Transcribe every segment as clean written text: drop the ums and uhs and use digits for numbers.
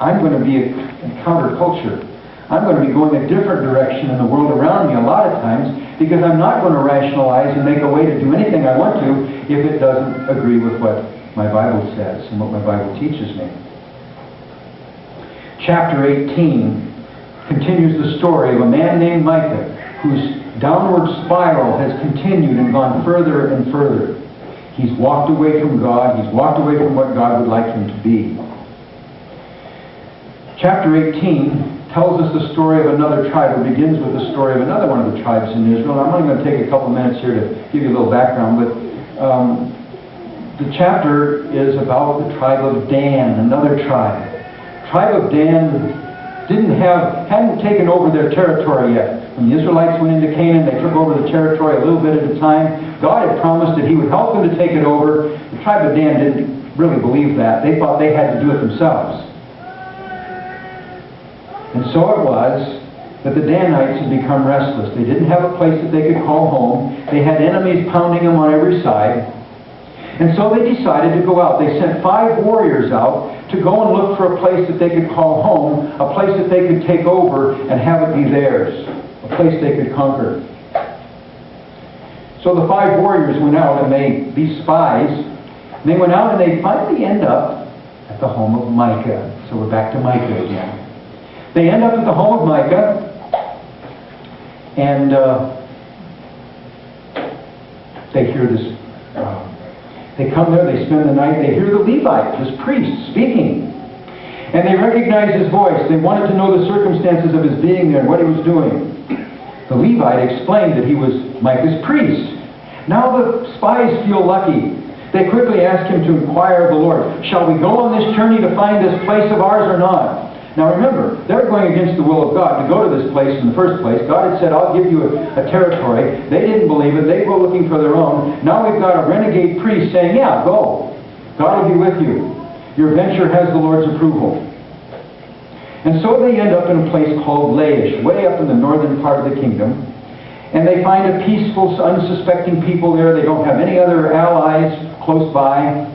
I'm going to be a counterculture. I'm going to be going a different direction in the world around me a lot of times, because I'm not going to rationalize and make a way to do anything I want to if it doesn't agree with what my Bible says and what my Bible teaches me. Chapter 18 continues the story of a man named Micah, whose downward spiral has continued and gone further and further. He's walked away from God. He's walked away from what God would like him to be. Chapter 18 tells us the story of another tribe. It begins with the story of another one of the tribes in Israel. I'm only going to take a couple minutes here to give you a little background, but the chapter is about the tribe of Dan, another tribe. The tribe of Dan hadn't taken over their territory yet. When the Israelites went into Canaan, they took over the territory a little bit at a time. God had promised that He would help them to take it over. The tribe of Dan didn't really believe that. They thought they had to do it themselves. And so it was that the Danites had become restless. They didn't have a place that they could call home. They had enemies pounding them on every side. And so they decided to go out. They sent 5 warriors out to go and look for a place that they could call home, a place that they could take over and have it be theirs, a place they could conquer. So the 5 warriors went out, and these spies, they went out and they finally end up at the home of Micah. So we're back to Micah again. They end up at the home of Micah, and they hear this. They come there, they spend the night, they hear the Levite, this priest, speaking. And they recognize his voice. They wanted to know the circumstances of his being there and what he was doing. The Levite explained that he was Micah's priest. Now the spies feel lucky. They quickly ask him to inquire of the Lord, shall we go on this journey to find this place of ours or not? Now remember, they're going against the will of God to go to this place in the first place. God had said, I'll give you a territory. They didn't believe it. They go looking for their own. Now we've got a renegade priest saying, yeah, go. God will be with you. Your venture has the Lord's approval. And so they end up in a place called Laish, way up in the northern part of the kingdom. And they find a peaceful, unsuspecting people there. They don't have any other allies close by.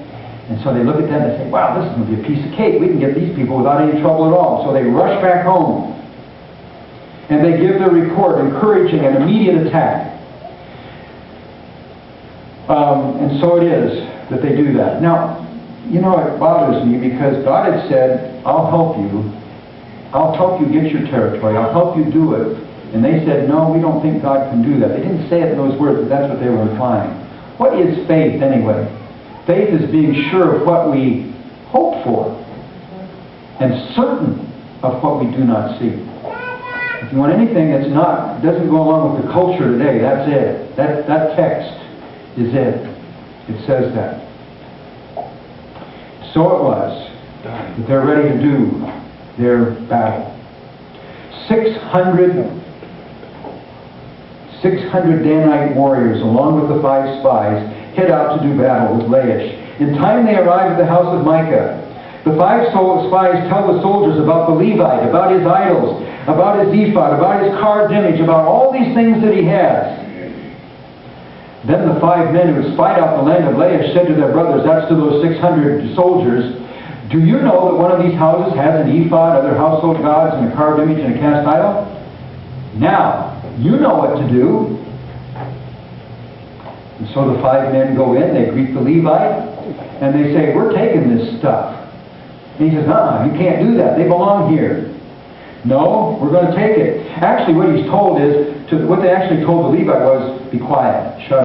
And so they look at them and say, wow, this is going to be a piece of cake. We can get these people without any trouble at all. So they rush back home. And they give their report, encouraging an immediate attack. And so it is that they do that. Now, you know, it bothers me because God had said, I'll help you. I'll help you get your territory. I'll help you do it. And they said, no, we don't think God can do that. They didn't say it in those words, but that's what they were implying. What is faith anyway? Faith is being sure of what we hope for and certain of what we do not see. If you want anything that's doesn't go along with the culture today, that's it. That text is it. It says that. So it was that they're ready to do their battle. 600 Danite warriors, along with the 5 spies, head out to do battle with Laish. In time they arrive at the house of Micah. The 5 spies tell the soldiers about the Levite, about his idols, about his ephod, about his carved image, about all these things that he has. Then the 5 men who had spied out the land of Laish said to their brothers, that's to those 600 soldiers, do you know that one of these houses has an ephod, other household gods, and a carved image and a cast idol? Now, you know what to do. And so the 5 men go in, they greet the Levite, and they say, we're taking this stuff. And he says, you can't do that. They belong here. No, we're going to take it. Actually, what he's told is, what they actually told the Levite was, be quiet, shut up.